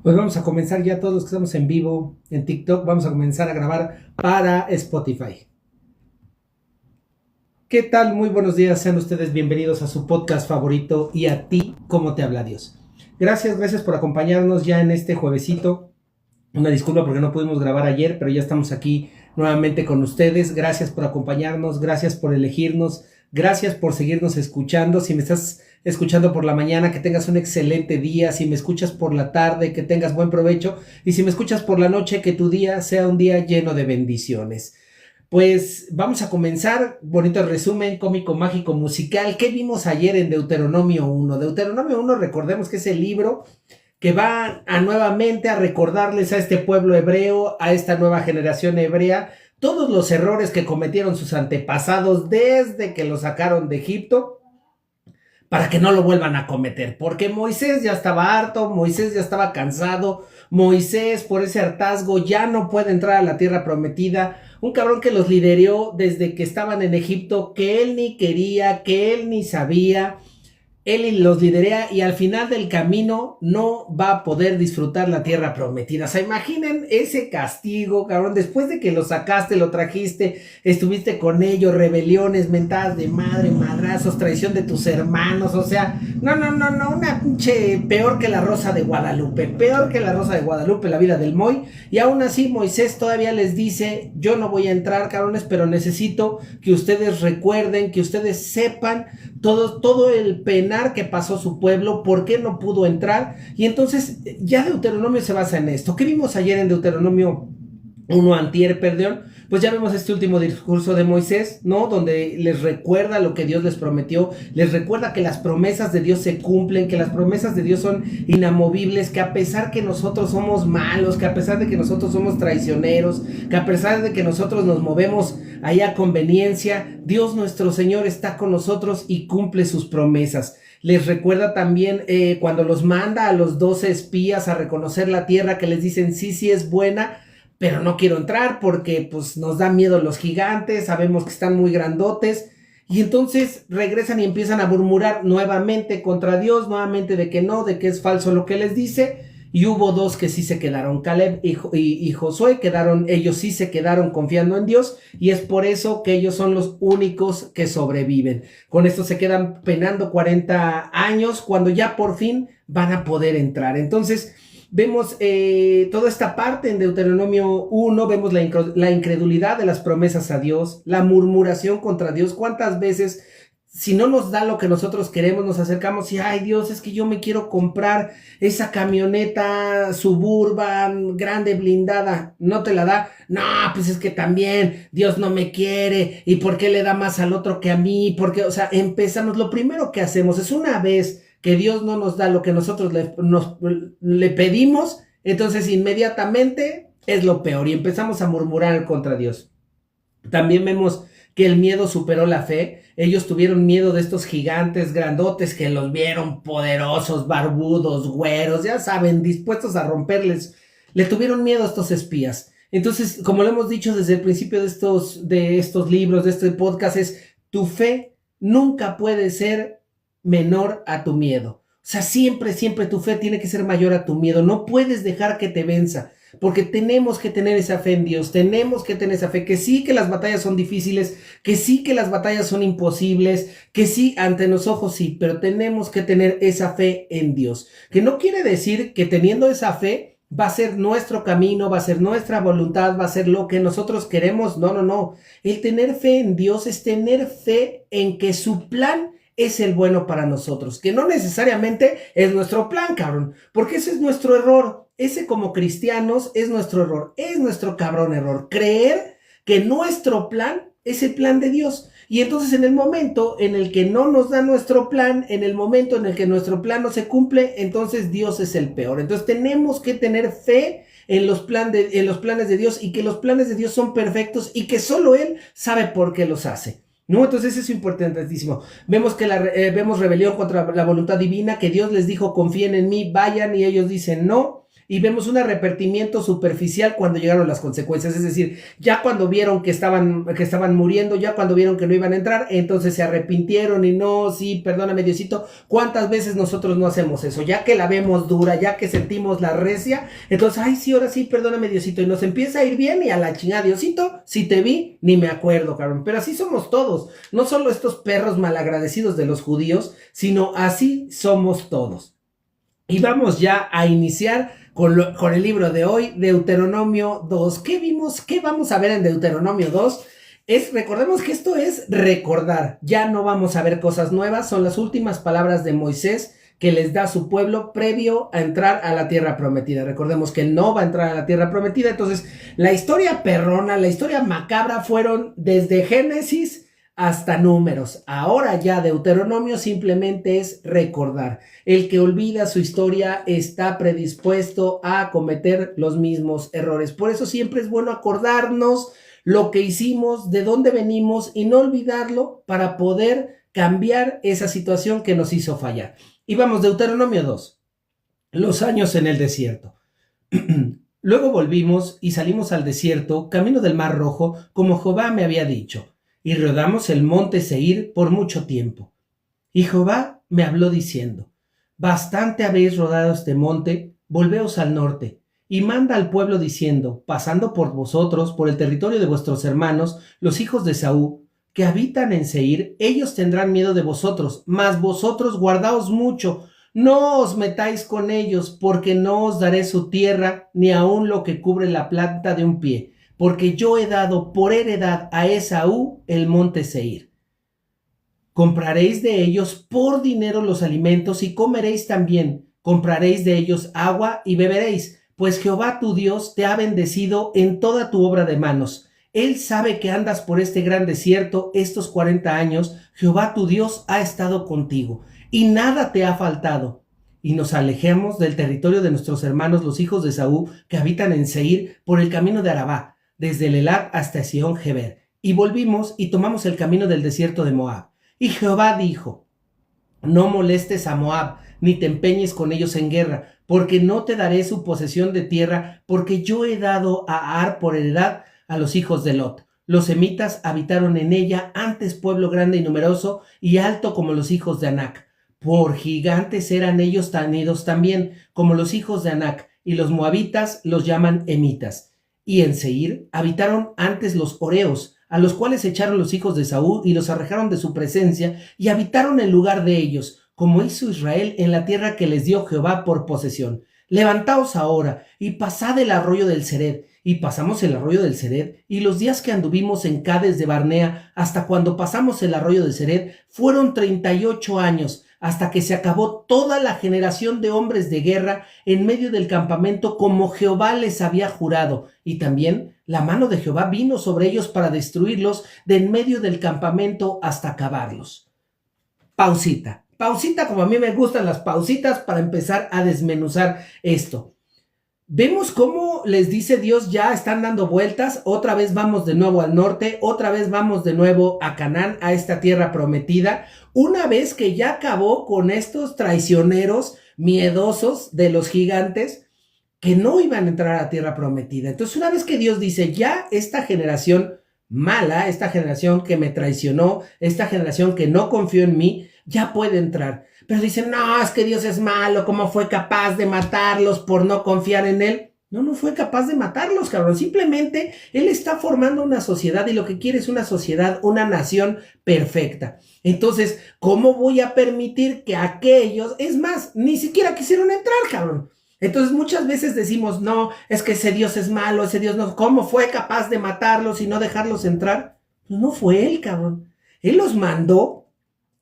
Pues vamos a comenzar ya todos los que estamos en vivo en TikTok, vamos a comenzar a grabar para Spotify. ¿Qué tal? Muy buenos días, sean ustedes bienvenidos a su podcast favorito y a ti, ¿cómo te habla Dios? Gracias por acompañarnos ya en este juevesito. Una disculpa porque no pudimos grabar ayer, pero ya estamos aquí nuevamente con ustedes. Gracias por acompañarnos, gracias por elegirnos, gracias por seguirnos escuchando. Si me estás escuchando por la mañana, que tengas un excelente día. Si me escuchas por la tarde, que tengas buen provecho. Y si me escuchas por la noche, que tu día sea un día lleno de bendiciones. Pues vamos a comenzar. Bonito resumen cómico, mágico, musical. ¿Qué vimos ayer en Deuteronomio 1? Deuteronomio 1, recordemos que es el libro que va nuevamente a recordarles a este pueblo hebreo, a esta nueva generación hebrea, todos los errores que cometieron sus antepasados desde que lo sacaron de Egipto, para que no lo vuelvan a cometer, porque Moisés ya estaba harto, Moisés ya estaba cansado, Moisés por ese hartazgo ya no puede entrar a la tierra prometida, un cabrón que los lideró desde que estaban en Egipto, que él ni quería, que él ni sabía. Él los lidera y al final del camino no va a poder disfrutar la tierra prometida. O sea, imaginen ese castigo, cabrón, después de que lo sacaste, lo trajiste, estuviste con ellos, rebeliones, mentadas de madre, madrazos, traición de tus hermanos, o sea, no, una pinche peor que la Rosa de Guadalupe, la vida del Moy, y aún así Moisés todavía les dice, yo no voy a entrar, cabrones, pero necesito que ustedes recuerden, que ustedes sepan todo el penar que pasó su pueblo, por qué no pudo entrar. Y entonces ya Deuteronomio se basa en esto. ¿Qué vimos ayer en Deuteronomio 1 antier, perdón? Pues ya vemos este último discurso de Moisés, ¿no? Donde les recuerda lo que Dios les prometió, les recuerda que las promesas de Dios se cumplen, que las promesas de Dios son inamovibles, que a pesar que nosotros somos malos, que a pesar de que nosotros somos traicioneros, que a pesar de que nosotros nos movemos allá a conveniencia, Dios nuestro Señor está con nosotros y cumple sus promesas. Les recuerda también cuando los manda a los 12 espías a reconocer la tierra, que les dicen sí es buena, pero no quiero entrar porque pues nos da miedo los gigantes, sabemos que están muy grandotes, y entonces regresan y empiezan a murmurar nuevamente contra Dios, nuevamente de que no, de que es falso lo que les dice, y hubo dos que sí se quedaron, Caleb y Josué, ellos sí se quedaron confiando en Dios, y es por eso que ellos son los únicos que sobreviven. Con esto se quedan penando 40 años, cuando ya por fin van a poder entrar. Entonces vemos toda esta parte en Deuteronomio 1, vemos la incredulidad de las promesas a Dios, la murmuración contra Dios. ¿Cuántas veces, si no nos da lo que nosotros queremos, nos acercamos y, ay Dios, es que yo me quiero comprar esa camioneta Suburban, grande, blindada, no te la da? No, pues es que también Dios no me quiere, ¿y por qué le da más al otro que a mí? Porque, o sea, empezamos, lo primero que hacemos es una vez que Dios no nos da lo que nosotros le pedimos, entonces inmediatamente es lo peor y empezamos a murmurar contra Dios. También vemos que el miedo superó la fe. Ellos tuvieron miedo de estos gigantes grandotes que los vieron poderosos, barbudos, güeros, ya saben, dispuestos a romperles. Le tuvieron miedo a estos espías. Entonces, como lo hemos dicho desde el principio de estos libros, de este podcast, es tu fe nunca puede ser menor a tu miedo. O sea, siempre tu fe tiene que ser mayor a tu miedo. No puedes dejar que te venza, porque tenemos que tener esa fe en Dios, tenemos que tener esa fe, que sí que las batallas son difíciles, que sí que las batallas son imposibles, que sí, ante los ojos sí, pero tenemos que tener esa fe en Dios, que no quiere decir que teniendo esa fe va a ser nuestro camino, va a ser nuestra voluntad, va a ser lo que nosotros queremos. No. El tener fe en Dios es tener fe en que su plan es el bueno para nosotros, que no necesariamente es nuestro plan, cabrón, porque ese es nuestro error, ese como cristianos es nuestro error, es nuestro cabrón error, creer que nuestro plan es el plan de Dios, y entonces en el momento en el que no nos da nuestro plan, en el momento en el que nuestro plan no se cumple, entonces Dios es el peor. Entonces tenemos que tener fe en los planes de Dios, y que los planes de Dios son perfectos y que solo Él sabe por qué los hace. ¿No? Entonces eso es importantísimo. Vemos que vemos rebelión contra la voluntad divina, que Dios les dijo, confíen en mí, vayan, y ellos dicen no. y vemos un arrepentimiento superficial cuando llegaron las consecuencias, es decir, ya cuando vieron que estaban muriendo, ya cuando vieron que no iban a entrar, entonces se arrepintieron y no, sí, perdóname Diosito. ¿Cuántas veces nosotros no hacemos eso? Ya que la vemos dura, ya que sentimos la recia, entonces, ay, sí, ahora sí, perdóname Diosito, y nos empieza a ir bien y a la chingada, Diosito, si te vi, ni me acuerdo, cabrón. Pero así somos todos, no solo estos perros malagradecidos de los judíos, sino así somos todos. Y vamos ya a iniciar con el libro de hoy, Deuteronomio 2. ¿Qué vimos? ¿Qué vamos a ver en Deuteronomio 2? Recordemos que esto es recordar, ya no vamos a ver cosas nuevas, son las últimas palabras de Moisés que les da a su pueblo previo a entrar a la tierra prometida. Recordemos que él no va a entrar a la tierra prometida, entonces la historia perrona, la historia macabra fueron desde Génesis hasta Números. Ahora ya Deuteronomio simplemente es recordar. El que olvida su historia está predispuesto a cometer los mismos errores. Por eso siempre es bueno acordarnos lo que hicimos, de dónde venimos y no olvidarlo para poder cambiar esa situación que nos hizo fallar. Y vamos, Deuteronomio 2, los años en el desierto. Luego volvimos y salimos al desierto, camino del Mar Rojo, como Jehová me había dicho, y rodamos el monte Seir por mucho tiempo. Y Jehová me habló diciendo, bastante habéis rodado este monte, volveos al norte, y manda al pueblo diciendo, pasando por vosotros, por el territorio de vuestros hermanos, los hijos de Esaú, que habitan en Seir, ellos tendrán miedo de vosotros, mas vosotros guardaos mucho, no os metáis con ellos, porque no os daré su tierra, ni aun lo que cubre la planta de un pie, porque yo he dado por heredad a Esaú el monte Seir. Compraréis de ellos por dinero los alimentos y comeréis también, compraréis de ellos agua y beberéis, pues Jehová tu Dios te ha bendecido en toda tu obra de manos. Él sabe que andas por este gran desierto estos 40 años, Jehová tu Dios ha estado contigo, y nada te ha faltado. Y nos alejemos del territorio de nuestros hermanos los hijos de Esaú, que habitan en Seir, por el camino de Arabá, desde el Elat hasta Sion Geber, y volvimos y tomamos el camino del desierto de Moab. Y Jehová dijo, no molestes a Moab, ni te empeñes con ellos en guerra, porque no te daré su posesión de tierra, porque yo he dado a Ar por heredad a los hijos de Lot. Los semitas habitaron en ella, antes pueblo grande y numeroso, y alto como los hijos de Anac. Por gigantes eran ellos tenidos también, como los hijos de Anac, y los moabitas los llaman emitas. Y en Seir habitaron antes los horeos, a los cuales echaron los hijos de Saúl y los arrojaron de su presencia, y habitaron en lugar de ellos, como hizo Israel en la tierra que les dio Jehová por posesión. Levantaos ahora, y pasad el arroyo del Sered. Y pasamos el arroyo del Sered, y los días que anduvimos en Cades de Barnea, hasta cuando pasamos el arroyo del Sered, fueron 38 años, hasta que se acabó toda la generación de hombres de guerra en medio del campamento, como Jehová les había jurado. Y también la mano de Jehová vino sobre ellos para destruirlos de en medio del campamento hasta acabarlos. Pausita como a mí me gustan las pausitas para empezar a desmenuzar esto. Vemos cómo les dice Dios, ya están dando vueltas, otra vez vamos de nuevo al norte, otra vez vamos de nuevo a Canaán, a esta tierra prometida, una vez que ya acabó con estos traicioneros miedosos de los gigantes que no iban a entrar a la tierra prometida. Entonces, una vez que Dios dice, ya esta generación mala, esta generación que me traicionó, esta generación que no confió en mí, ya puede entrar. Pero dicen, no, es que Dios es malo, ¿cómo fue capaz de matarlos por no confiar en Él? No fue capaz de matarlos, cabrón. Simplemente Él está formando una sociedad y lo que quiere es una sociedad, una nación perfecta. Entonces, ¿cómo voy a permitir que aquellos, es más, ni siquiera quisieron entrar, cabrón? Entonces muchas veces decimos, no, es que ese Dios es malo, ese Dios no, ¿cómo fue capaz de matarlos y no dejarlos entrar? Pues no fue Él, cabrón. Él los mandó.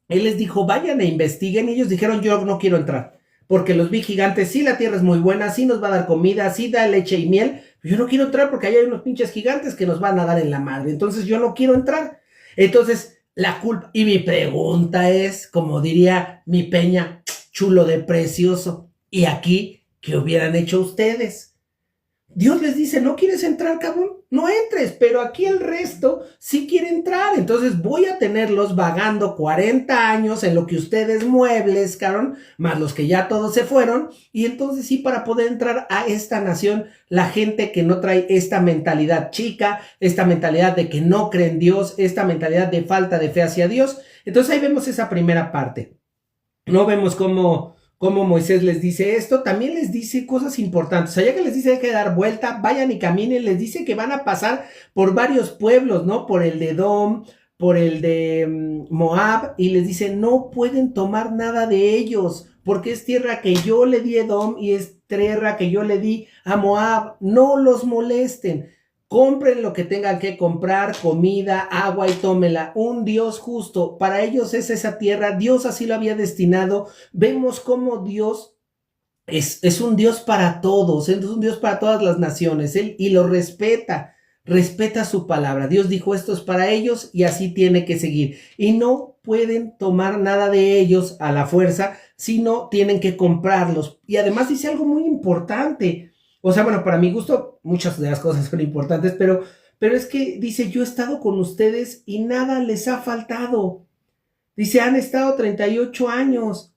Él les dijo, vayan e investiguen, y ellos dijeron, yo no quiero entrar, porque los vi gigantes, sí, la tierra es muy buena, sí nos va a dar comida, sí da leche y miel, pero yo no quiero entrar porque ahí hay unos pinches gigantes que nos van a dar en la madre, entonces yo no quiero entrar. Entonces, la culpa, y mi pregunta es, como diría mi Peña, chulo de precioso, y aquí, ¿qué hubieran hecho ustedes? Dios les dice, ¿no quieres entrar, cabrón? no entres, pero aquí el resto sí quiere entrar, entonces voy a tenerlos vagando 40 años en lo que ustedes muebles, cabrón, más los que ya todos se fueron, y entonces sí, para poder entrar a esta nación, la gente que no trae esta mentalidad chica, esta mentalidad de que no cree en Dios, esta mentalidad de falta de fe hacia Dios. Entonces ahí vemos esa primera parte. No vemos cómo Moisés les dice esto, también les dice cosas importantes. O sea, ya que les dice hay que dar vuelta, vayan y caminen, les dice que van a pasar por varios pueblos, ¿no? Por el de Edom, por el de Moab, y les dice, no pueden tomar nada de ellos, porque es tierra que yo le di a Edom y es tierra que yo le di a Moab. No los molesten. Compren lo que tengan que comprar, comida, agua y tómela. Un Dios justo, para ellos es esa tierra, Dios así lo había destinado. Vemos cómo Dios es un Dios para todos, es un Dios para todas las naciones, y lo respeta su palabra. Dios dijo esto es para ellos y así tiene que seguir. Y no pueden tomar nada de ellos a la fuerza, sino tienen que comprarlos. Y además dice algo muy importante. O sea, bueno, para mi gusto, muchas de las cosas son importantes, pero es que dice, yo he estado con ustedes y nada les ha faltado. Dice, han estado 38 años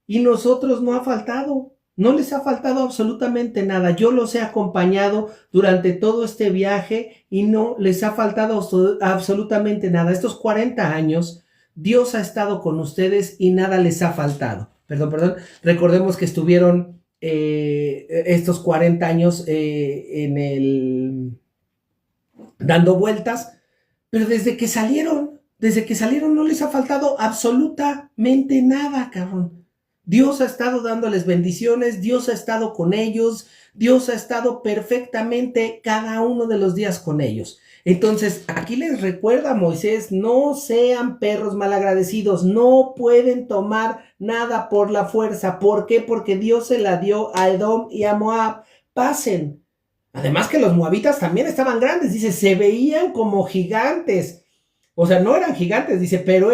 y nosotros no ha faltado. No les ha faltado absolutamente nada. Yo los he acompañado durante todo este viaje y no les ha faltado absolutamente nada. Estos 40 años, Dios ha estado con ustedes y nada les ha faltado. Perdón. Recordemos que estuvieron estos 40 años dando vueltas, pero desde que salieron no les ha faltado absolutamente nada, cabrón. Dios ha estado dándoles bendiciones, Dios ha estado con ellos, Dios ha estado perfectamente cada uno de los días con ellos. Entonces, aquí les recuerda a Moisés, no sean perros malagradecidos, no pueden tomar nada por la fuerza. ¿Por qué? Porque Dios se la dio a Edom y a Moab. Pasen. Además que los moabitas también estaban grandes, dice, se veían como gigantes. O sea, no eran gigantes, dice, pero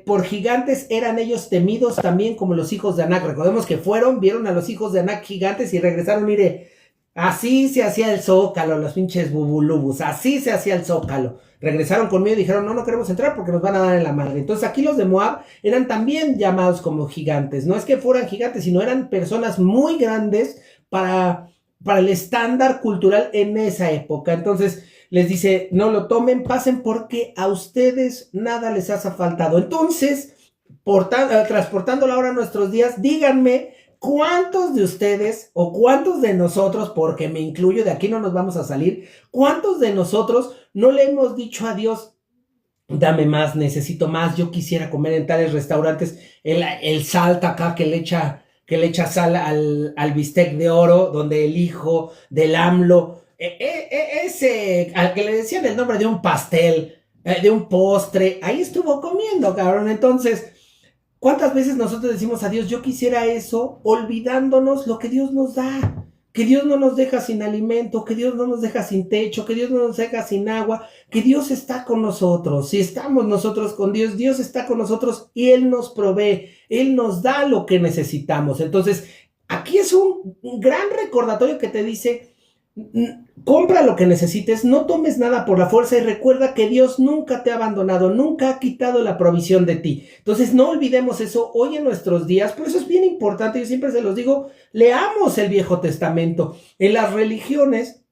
por gigantes eran ellos temidos también como los hijos de Anac. Recordemos que vieron a los hijos de Anac gigantes y regresaron, mire, así se hacía el Zócalo, los pinches bubulubus, así se hacía el Zócalo. Regresaron conmigo y dijeron, no queremos entrar porque nos van a dar en la madre. Entonces aquí los de Moab eran también llamados como gigantes. No es que fueran gigantes, sino eran personas muy grandes para el estándar cultural en esa época. Entonces les dice, no lo tomen, pasen porque a ustedes nada les hace faltado. Entonces, transportándolo ahora a nuestros días, díganme, ¿cuántos de ustedes o cuántos de nosotros, porque me incluyo, de aquí no nos vamos a salir, cuántos de nosotros no le hemos dicho a Dios, dame más, necesito más, yo quisiera comer en tales restaurantes, el salta acá que le echa sal al bistec de oro, donde el hijo del AMLO, ese al que le decían el nombre de un pastel, de un postre, ahí estuvo comiendo, cabrón. Entonces, ¿cuántas veces nosotros decimos a Dios, yo quisiera eso, olvidándonos lo que Dios nos da? Que Dios no nos deja sin alimento, que Dios no nos deja sin techo, que Dios no nos deja sin agua, que Dios está con nosotros. Si estamos nosotros con Dios, Dios está con nosotros y Él nos provee, Él nos da lo que necesitamos. Entonces, aquí es un gran recordatorio que te dice, compra lo que necesites, no tomes nada por la fuerza y recuerda que Dios nunca te ha abandonado, nunca ha quitado la provisión de ti. Entonces no olvidemos eso hoy en nuestros días, por eso es bien importante, yo siempre se los digo, leamos el Viejo Testamento. En las religiones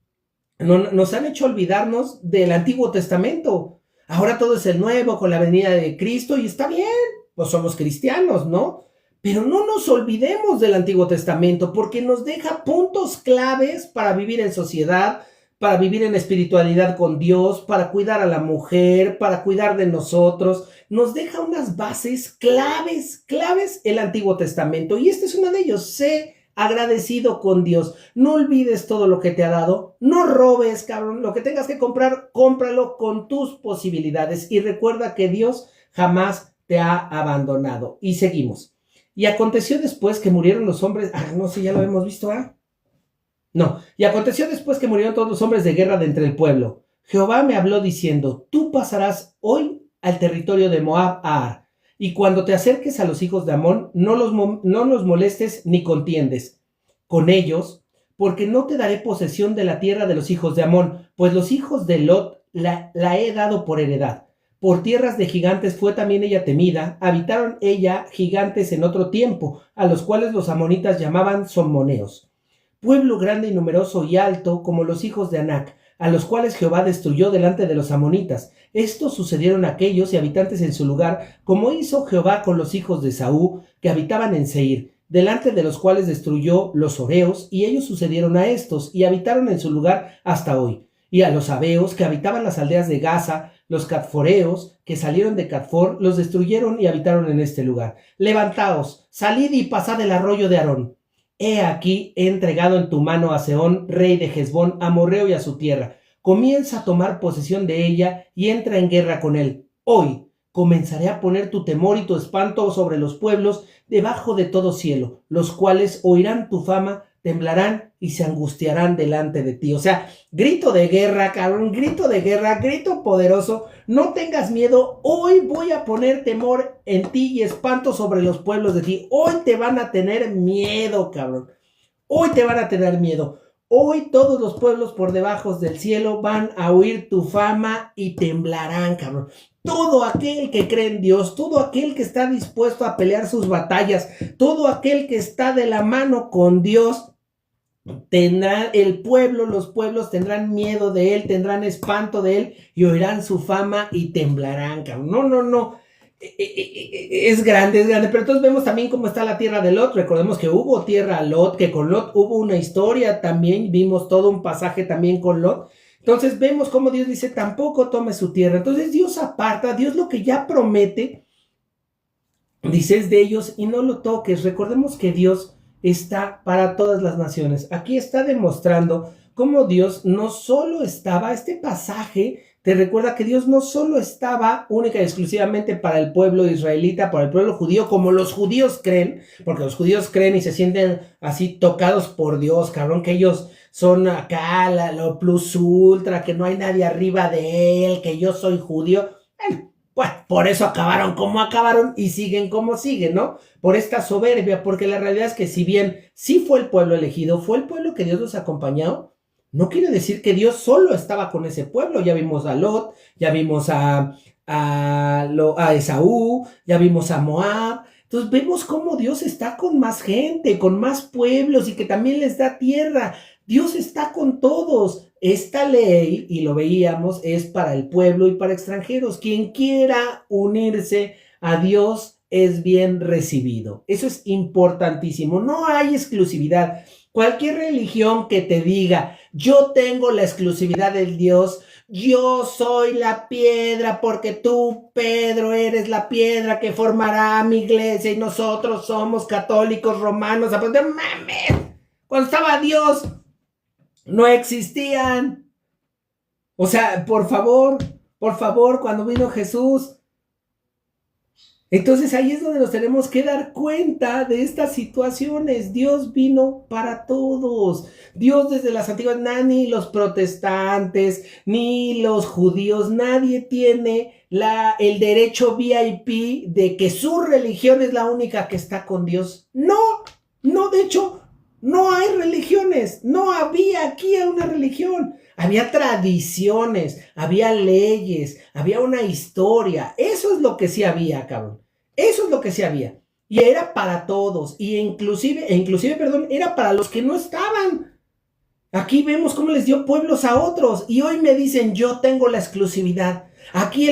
nos han hecho olvidarnos del Antiguo Testamento. Ahora todo es el nuevo con la venida de Cristo y está bien, pues somos cristianos, ¿no? Pero no nos olvidemos del Antiguo Testamento porque nos deja puntos claves para vivir en sociedad, para vivir en espiritualidad con Dios, para cuidar a la mujer, para cuidar de nosotros. Nos deja unas bases claves el Antiguo Testamento. Y este es uno de ellos. Sé agradecido con Dios. No olvides todo lo que te ha dado. No robes, cabrón. Lo que tengas que comprar, cómpralo con tus posibilidades. Y recuerda que Dios jamás te ha abandonado. Y seguimos. Y aconteció después que murieron los hombres... no sé, ya lo hemos visto, No. Y aconteció después que murieron todos los hombres de guerra de entre el pueblo. Jehová me habló diciendo, tú pasarás hoy al territorio de Moab a Ar, y cuando te acerques a los hijos de Amón, no los molestes ni contiendes con ellos, porque no te daré posesión de la tierra de los hijos de Amón, pues los hijos de Lot la he dado por heredad. Por tierras de gigantes fue también ella temida, habitaron ella gigantes en otro tiempo, a los cuales los amonitas llamaban sommoneos. Pueblo grande y numeroso y alto, como los hijos de Anac, a los cuales Jehová destruyó delante de los amonitas. Estos sucedieron a aquellos y habitantes en su lugar, como hizo Jehová con los hijos de Esaú, que habitaban en Seir, delante de los cuales destruyó los horeos, y ellos sucedieron a estos, y habitaron en su lugar hasta hoy. Y a los sabeos, que habitaban las aldeas de Gaza, los catforeos, que salieron de Catfor, los destruyeron y habitaron en este lugar. Levantaos, salid y pasad el arroyo de Arón. He aquí, he entregado en tu mano a Sehón, rey de Hesbón, amorreo y a su tierra. Comienza a tomar posesión de ella y entra en guerra con él. Hoy comenzaré a poner tu temor y tu espanto sobre los pueblos debajo de todo cielo, los cuales oirán tu fama, temblarán y se angustiarán delante de ti. O sea, grito de guerra, cabrón, grito de guerra, grito poderoso. No tengas miedo, hoy voy a poner temor en ti y espanto sobre los pueblos de ti. Hoy te van a tener miedo, cabrón. Hoy te van a tener miedo. Hoy todos los pueblos por debajo del cielo van a oír tu fama y temblarán, cabrón. Todo aquel que cree en Dios, todo aquel que está dispuesto a pelear sus batallas, todo aquel que está de la mano con Dios, tendrá el pueblo, los pueblos tendrán miedo de él, tendrán espanto de él y oirán su fama y temblarán, cabrón. No. Es grande, pero entonces vemos también cómo está la tierra de Lot. Recordemos que hubo tierra a Lot, que con Lot hubo una historia también, vimos todo un pasaje también con Lot. Entonces vemos cómo Dios dice, tampoco tome su tierra. Entonces Dios aparta, Dios lo que ya promete, dice es de ellos y no lo toques. Recordemos que Dios está para todas las naciones. Aquí está demostrando cómo Dios no solo estaba, este pasaje te recuerda que Dios no solo estaba única y exclusivamente para el pueblo israelita, para el pueblo judío, como los judíos creen, porque los judíos creen y se sienten así tocados por Dios, cabrón, que ellos son acá lo plus ultra, que no hay nadie arriba de él, que yo soy judío. Pues por eso acabaron como acabaron y siguen como siguen, ¿no? Por esta soberbia, porque la realidad es que si bien sí fue el pueblo elegido, fue el pueblo que Dios los acompañó, no quiere decir que Dios solo estaba con ese pueblo. Ya vimos a Lot, ya vimos a Esaú, ya vimos a Moab. Entonces vemos cómo Dios está con más gente, con más pueblos y que también les da tierra. Dios está con todos. Esta ley, y lo veíamos, es para el pueblo y para extranjeros. Quien quiera unirse a Dios es bien recibido. Eso es importantísimo. No hay exclusividad. Cualquier religión que te diga, yo tengo la exclusividad del Dios, yo soy la piedra porque tú, Pedro, eres la piedra que formará mi iglesia y nosotros somos católicos romanos. Pues no mames, cuando estaba Dios no existían. O sea, por favor, cuando vino Jesús. Entonces ahí es donde nos tenemos que dar cuenta de estas situaciones. Dios vino para todos. Dios desde las antiguas, ni los protestantes, ni los judíos, nadie tiene el derecho VIP de que su religión es la única que está con Dios. No, de hecho, no hay religiones. No había aquí una religión. Había tradiciones, había leyes, había una historia. Eso es lo que sí había, cabrón. Eso es lo que sí había. Y era para todos. Y inclusive, era para los que no estaban. Aquí vemos cómo les dio pueblos a otros. Y hoy me dicen, yo tengo la exclusividad. Aquí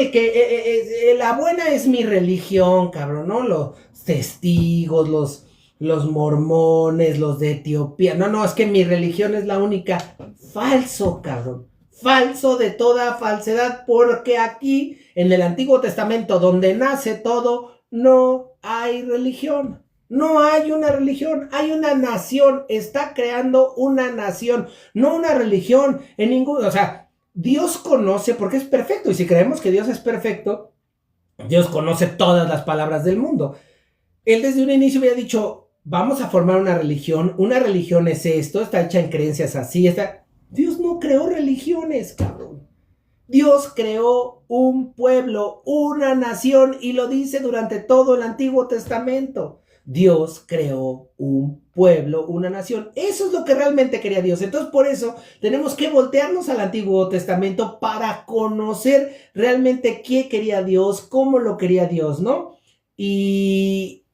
la buena es mi religión, cabrón, ¿no? Los testigos, los mormones, los de Etiopía. No, es que mi religión es la única. Falso, cabrón. Falso de toda falsedad, porque aquí, en el Antiguo Testamento, donde nace todo, no hay religión. No hay una religión, hay una nación. Está creando una nación, no una religión. O sea, Dios conoce, porque es perfecto. Y si creemos que Dios es perfecto, Dios conoce todas las palabras del mundo. Él desde un inicio había dicho, vamos a formar una religión es esto, está hecha en creencias así, Dios no creó religiones, cabrón. Dios creó un pueblo, una nación, y lo dice durante todo el Antiguo Testamento. Dios creó un pueblo, una nación. Eso es lo que realmente quería Dios. Entonces, por eso tenemos que voltearnos al Antiguo Testamento para conocer realmente qué quería Dios, cómo lo quería Dios, ¿no? Y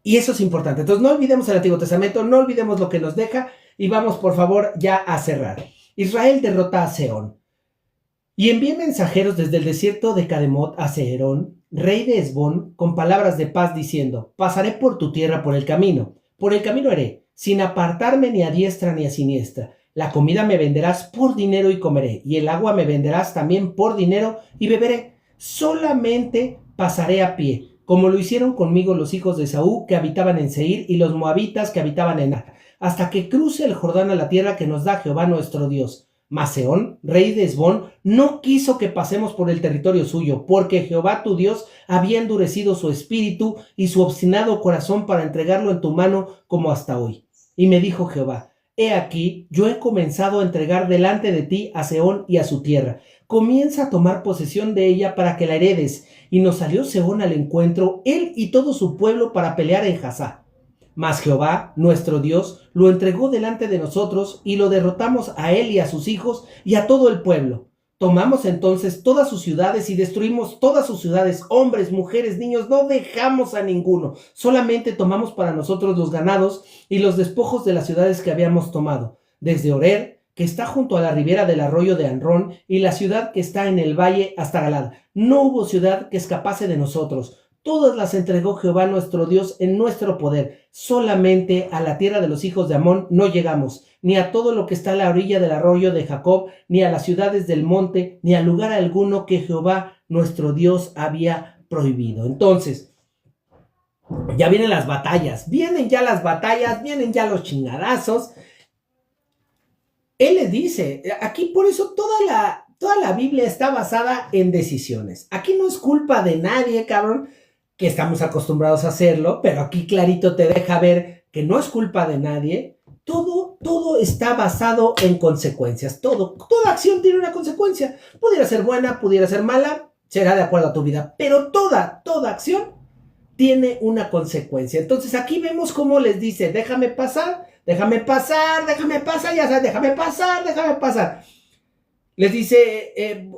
eso es importante. Entonces, no olvidemos el Antiguo Testamento, no olvidemos lo que nos deja y vamos, por favor, ya a cerrar. Israel derrota a Sehón. Y envié mensajeros desde el desierto de Cademot a Seherón, rey de Hesbón, con palabras de paz diciendo: pasaré por tu tierra por el camino haré, sin apartarme ni a diestra ni a siniestra. La comida me venderás por dinero y comeré, y el agua me venderás también por dinero y beberé. Solamente pasaré a pie, como lo hicieron conmigo los hijos de Esaú que habitaban en Seir y los moabitas que habitaban en Ar, hasta que cruce el Jordán a la tierra que nos da Jehová nuestro Dios. Mas Sehón, rey de Hesbón, no quiso que pasemos por el territorio suyo, porque Jehová tu Dios había endurecido su espíritu y su obstinado corazón para entregarlo en tu mano como hasta hoy. Y me dijo Jehová: he aquí, yo he comenzado a entregar delante de ti a Sehón y a su tierra. Comienza a tomar posesión de ella para que la heredes. Y nos salió Sehón al encuentro, él y todo su pueblo, para pelear en Jazá. Mas Jehová, nuestro Dios, lo entregó delante de nosotros y lo derrotamos a él y a sus hijos y a todo el pueblo. Tomamos entonces todas sus ciudades y destruimos todas sus ciudades, hombres, mujeres, niños, no dejamos a ninguno. Solamente tomamos para nosotros los ganados y los despojos de las ciudades que habíamos tomado, desde Orer, que está junto a la ribera del arroyo de Anrón, y la ciudad que está en el valle hasta Galad. No hubo ciudad que escapase de nosotros. Todas las entregó Jehová nuestro Dios en nuestro poder. Solamente a la tierra de los hijos de Amón no llegamos, ni a todo lo que está a la orilla del arroyo de Jacob, ni a las ciudades del monte, ni a lugar alguno que Jehová nuestro Dios había prohibido. Entonces, ya vienen las batallas, vienen ya los chingadazos. Él les dice, aquí por eso toda la Biblia está basada en decisiones. Aquí no es culpa de nadie, cabrón, que estamos acostumbrados a hacerlo, pero aquí clarito te deja ver que no es culpa de nadie. Todo está basado en consecuencias. Toda acción tiene una consecuencia. Pudiera ser buena, pudiera ser mala, será de acuerdo a tu vida, pero toda acción tiene una consecuencia. Entonces aquí vemos cómo les dice: déjame pasar, ya sabes, déjame pasar. Les dice,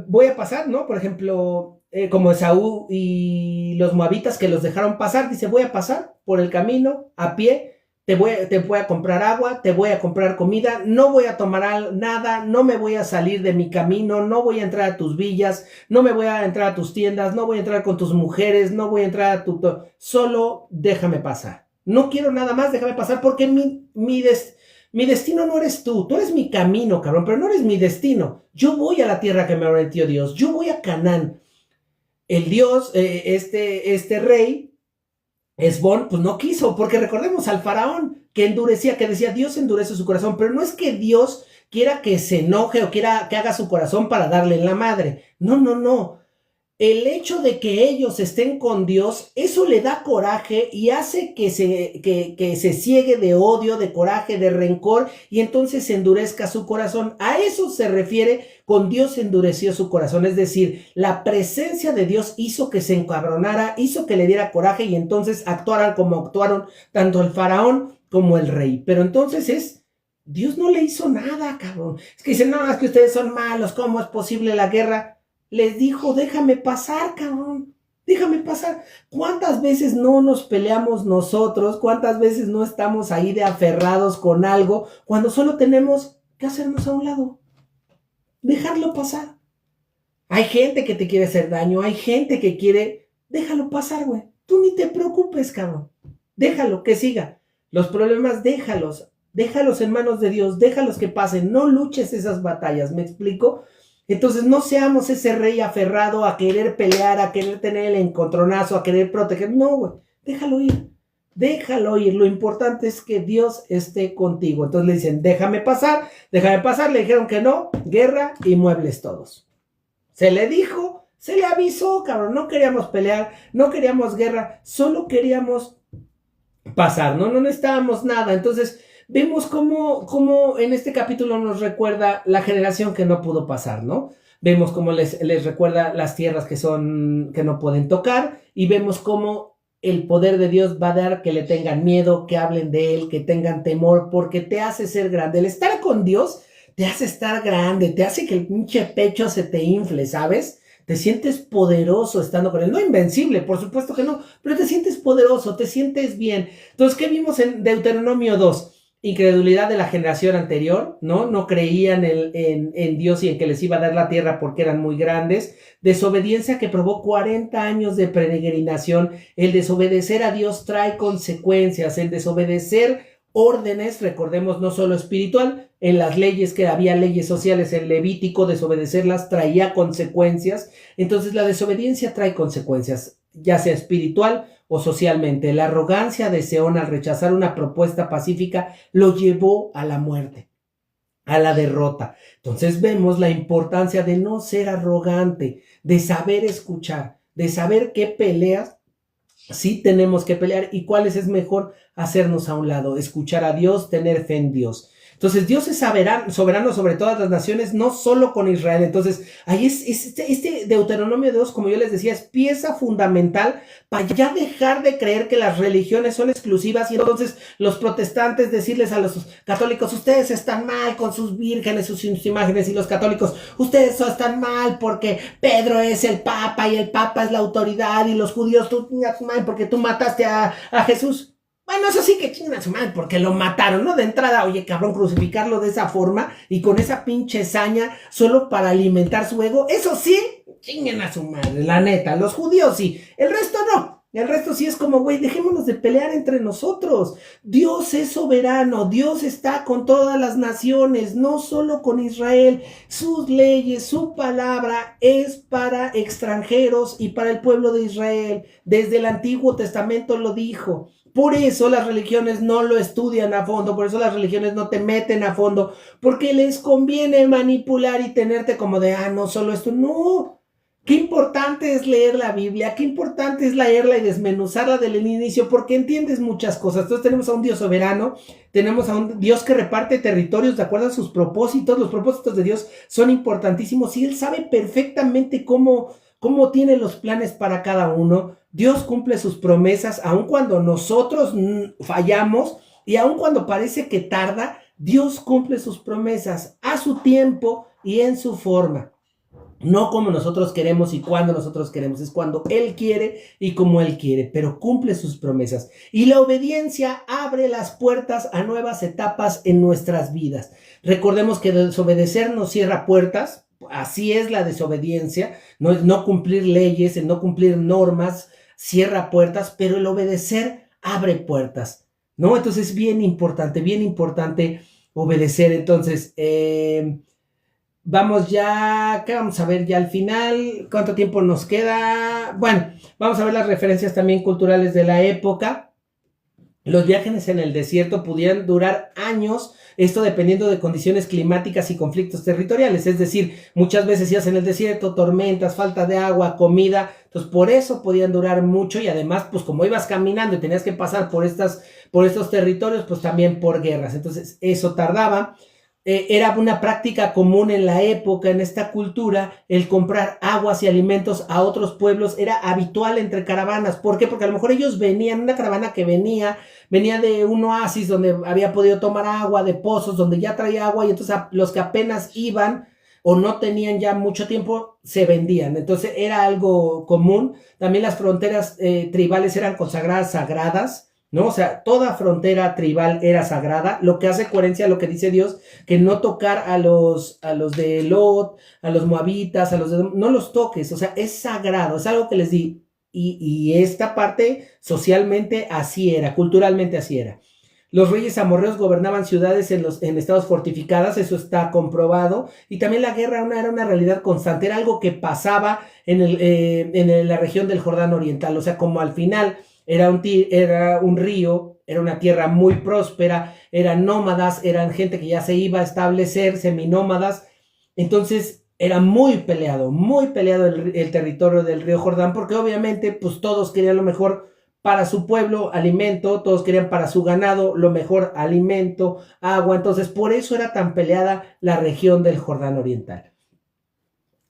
voy a pasar, ¿no? Por ejemplo, como Esaú y los moabitas que los dejaron pasar, dice: voy a pasar por el camino a pie, te voy a comprar agua, te voy a comprar comida, no voy a tomar nada, no me voy a salir de mi camino, no voy a entrar a tus villas, no me voy a entrar a tus tiendas, no voy a entrar con tus mujeres, no voy a entrar a solo déjame pasar. No quiero nada más, déjame pasar, porque mi destino no eres tú eres mi camino, cabrón, pero no eres mi destino. Yo voy a la tierra que me prometió Dios, yo voy a Canaán. El Dios, este rey, Hesbón, pues no quiso, porque recordemos al faraón que decía: Dios endurece su corazón, pero no es que Dios quiera que se enoje o quiera que haga su corazón para darle en la madre. No. El hecho de que ellos estén con Dios, eso le da coraje y hace que se ciegue de odio, de coraje, de rencor, y entonces se endurezca su corazón. A eso se refiere con Dios endureció su corazón. Es decir, la presencia de Dios hizo que se encabronara, hizo que le diera coraje, y entonces actuaran como actuaron tanto el faraón como el rey. Pero entonces Dios no le hizo nada, cabrón. Es que dicen: no, es que ustedes son malos, ¿cómo es posible la guerra? Les dijo: déjame pasar, cabrón, déjame pasar. ¿Cuántas veces no nos peleamos nosotros? ¿Cuántas veces no estamos ahí de aferrados con algo cuando solo tenemos que hacernos a un lado? Dejarlo pasar. Hay gente que te quiere hacer daño, hay gente que quiere... Déjalo pasar, güey. Tú ni te preocupes, cabrón. Déjalo, que siga. Los problemas, déjalos en manos de Dios, déjalos que pasen. No luches esas batallas, ¿me explico? Entonces no seamos ese rey aferrado a querer pelear, a querer tener el encontronazo, a querer proteger. No, güey, déjalo ir. Lo importante es que Dios esté contigo. Entonces le dicen: déjame pasar. Le dijeron que no, guerra y muebles todos. Se le dijo, se le avisó, cabrón. No queríamos pelear, no queríamos guerra, solo queríamos pasar, no necesitábamos nada. Entonces vemos cómo en este capítulo nos recuerda la generación que no pudo pasar, ¿no? Vemos cómo les recuerda las tierras que no pueden tocar, y vemos cómo el poder de Dios va a dar que le tengan miedo, que hablen de Él, que tengan temor, porque te hace ser grande. El estar con Dios te hace estar grande, te hace que el pinche pecho se te infle, ¿sabes? Te sientes poderoso estando con Él. No invencible, por supuesto que no, pero te sientes poderoso, te sientes bien. Entonces, ¿qué vimos en Deuteronomio 2? Incredulidad de la generación anterior, ¿no? No creían en Dios y en que les iba a dar la tierra porque eran muy grandes. Desobediencia que probó 40 años de peregrinación. El desobedecer a Dios trae consecuencias. El desobedecer órdenes, recordemos, no solo espiritual, en las leyes, que había leyes sociales en Levítico, desobedecerlas traía consecuencias. Entonces la desobediencia trae consecuencias, ya sea espiritual o socialmente. La arrogancia de Seón al rechazar una propuesta pacífica lo llevó a la muerte, a la derrota. Entonces vemos la importancia de no ser arrogante, de saber escuchar, de saber qué peleas sí tenemos que pelear y cuáles es mejor hacernos a un lado, escuchar a Dios, tener fe en Dios. Entonces Dios es soberano sobre todas las naciones, no solo con Israel. Entonces ahí es este Deuteronomio 2, como yo les decía, es pieza fundamental para ya dejar de creer que las religiones son exclusivas y entonces los protestantes decirles a los católicos, ustedes están mal con sus vírgenes, sus imágenes, y los católicos, ustedes están mal porque Pedro es el Papa y el Papa es la autoridad, y los judíos, tú chingas mal porque tú mataste a Jesús. Bueno, eso sí que chingan a su madre, porque lo mataron, ¿no? De entrada, oye, cabrón, crucificarlo de esa forma y con esa pinche saña solo para alimentar su ego, eso sí, chingan a su madre, la neta. Los judíos sí, el resto no. El resto sí es como, güey, dejémonos de pelear entre nosotros. Dios es soberano, Dios está con todas las naciones, no solo con Israel. Sus leyes, su palabra es para extranjeros y para el pueblo de Israel. Desde el Antiguo Testamento lo dijo. Por eso las religiones no lo estudian a fondo, por eso las religiones no te meten a fondo, porque les conviene manipular y tenerte como de, no, solo esto. No, qué importante es leer la Biblia, qué importante es leerla y desmenuzarla desde el inicio, porque entiendes muchas cosas. Entonces tenemos a un Dios soberano, tenemos a un Dios que reparte territorios de acuerdo a sus propósitos. Los propósitos de Dios son importantísimos y Él sabe perfectamente cómo tiene los planes para cada uno. Dios cumple sus promesas, aun cuando nosotros fallamos y aun cuando parece que tarda, Dios cumple sus promesas a su tiempo y en su forma. No como nosotros queremos y cuando nosotros queremos, es cuando Él quiere y como Él quiere, pero cumple sus promesas. Y la obediencia abre las puertas a nuevas etapas en nuestras vidas. Recordemos que desobedecer nos cierra puertas. Así es la desobediencia, no es no cumplir leyes, el no cumplir normas, cierra puertas, pero el obedecer abre puertas, ¿no? Entonces es bien importante obedecer. Entonces, vamos ya, ¿qué vamos a ver ya al final? ¿Cuánto tiempo nos queda? Bueno, vamos a ver las referencias también culturales de la época. Los viajes en el desierto pudieran durar años, esto dependiendo de condiciones climáticas y conflictos territoriales. Es decir, muchas veces ibas en el desierto, tormentas, falta de agua, comida. Entonces, por eso podían durar mucho y además, pues como ibas caminando y tenías que pasar por estos territorios, pues también por guerras. Entonces, eso tardaba. Era una práctica común en la época, en esta cultura, el comprar aguas y alimentos a otros pueblos. Era habitual entre caravanas. ¿Por qué? Porque a lo mejor ellos venían, una caravana que venía de un oasis donde había podido tomar agua, de pozos donde ya traía agua, y entonces los que apenas iban o no tenían ya mucho tiempo, se vendían. Entonces era algo común. También las fronteras tribales eran consagradas, sagradas, ¿no? O sea, toda frontera tribal era sagrada, lo que hace coherencia a lo que dice Dios, que no tocar a los de Lot, a los moabitas, no los toques. O sea, es sagrado, es algo que les di. Y esta parte socialmente así era, culturalmente así era. Los reyes amorreos gobernaban ciudades en estados fortificadas, eso está comprobado. Y también la guerra era una realidad constante, era algo que pasaba en la región del Jordán Oriental. O sea, como al final era un río, era una tierra muy próspera, eran nómadas, eran gente que ya se iba a establecer, seminómadas. Entonces era muy peleado el territorio del río Jordán, porque obviamente pues todos querían lo mejor para su pueblo, alimento, todos querían para su ganado lo mejor, alimento, agua. Entonces por eso era tan peleada la región del Jordán Oriental.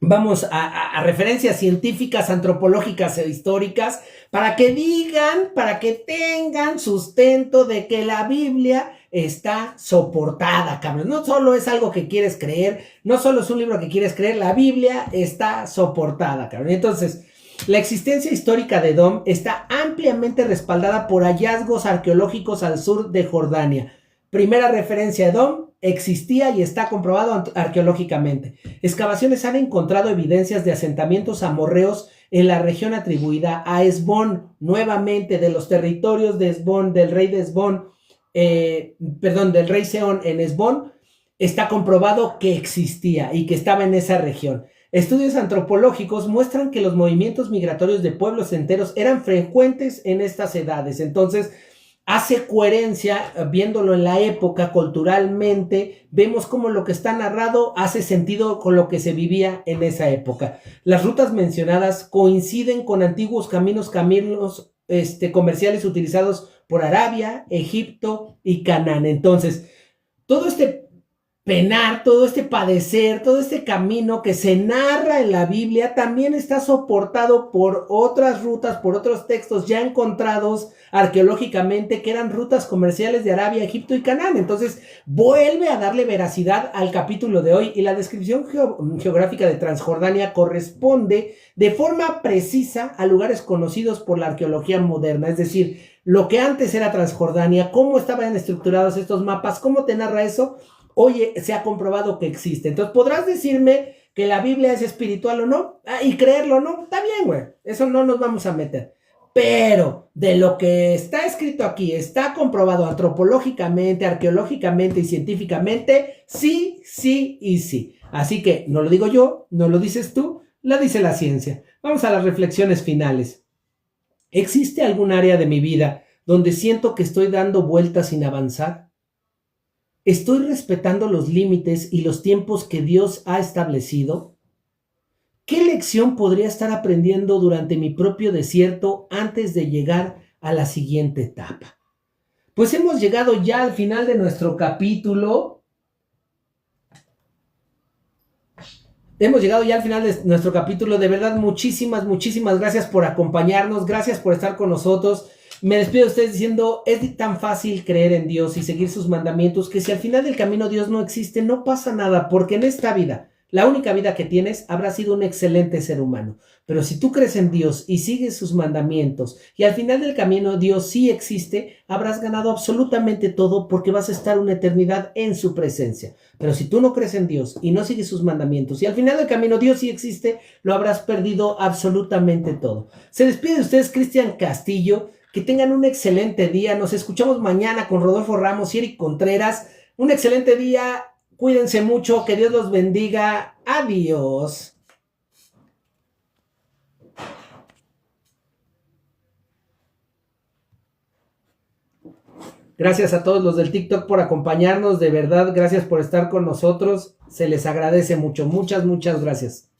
vamos a referencias científicas, antropológicas e históricas, para que digan, para que tengan sustento de que la Biblia está soportada, cabrón. No solo es algo que quieres creer, no solo es un libro que quieres creer, la Biblia está soportada, cabrón. Entonces, la existencia histórica de Edom está ampliamente respaldada por hallazgos arqueológicos al sur de Jordania. Primera referencia a Edom, existía y está comprobado arqueológicamente. Excavaciones han encontrado evidencias de asentamientos amorreos en la región atribuida a Esbón, nuevamente de los territorios de Esbón, del rey de Esbón, del rey Seón en Esbón. Está comprobado que existía y que estaba en esa región. Estudios antropológicos muestran que los movimientos migratorios de pueblos enteros eran frecuentes en estas edades. Entonces, hace coherencia, viéndolo en la época, culturalmente, vemos como lo que está narrado hace sentido con lo que se vivía en esa época. Las rutas mencionadas coinciden con antiguos caminos comerciales utilizados por Arabia, Egipto y Canaán. Entonces, todo este penar, todo este padecer, todo este camino que se narra en la Biblia también está soportado por otras rutas, por otros textos ya encontrados arqueológicamente que eran rutas comerciales de Arabia, Egipto y Canaán. Entonces vuelve a darle veracidad al capítulo de hoy y la descripción geográfica de Transjordania corresponde de forma precisa a lugares conocidos por la arqueología moderna, es decir, lo que antes era Transjordania, cómo estaban estructurados estos mapas, cómo te narra eso. Oye, se ha comprobado que existe. Entonces, ¿podrás decirme que la Biblia es espiritual o no? Y creerlo o no. Está bien, güey. Eso no nos vamos a meter. Pero de lo que está escrito aquí, está comprobado antropológicamente, arqueológicamente y científicamente, sí, sí y sí. Así que no lo digo yo, no lo dices tú, lo dice la ciencia. Vamos a las reflexiones finales. ¿Existe algún área de mi vida donde siento que estoy dando vueltas sin avanzar? ¿Estoy respetando los límites y los tiempos que Dios ha establecido? ¿Qué lección podría estar aprendiendo durante mi propio desierto antes de llegar a la siguiente etapa? Pues hemos llegado ya al final de nuestro capítulo. De verdad, muchísimas gracias por acompañarnos, gracias por estar con nosotros. Me despido de ustedes diciendo, es tan fácil creer en Dios y seguir sus mandamientos que si al final del camino Dios no existe, no pasa nada, porque en esta vida, la única vida que tienes, habrás sido un excelente ser humano. Pero si tú crees en Dios y sigues sus mandamientos y al final del camino Dios sí existe, habrás ganado absolutamente todo porque vas a estar una eternidad en su presencia. Pero si tú no crees en Dios y no sigues sus mandamientos y al final del camino Dios sí existe, lo habrás perdido absolutamente todo. Se despide de ustedes Cristian Castillo. Que tengan un excelente día. Nos escuchamos mañana con Rodolfo Ramos y Eric Contreras. Un excelente día. Cuídense mucho. Que Dios los bendiga. Adiós. Gracias a todos los del TikTok por acompañarnos. De verdad, gracias por estar con nosotros. Se les agradece mucho. Muchas gracias.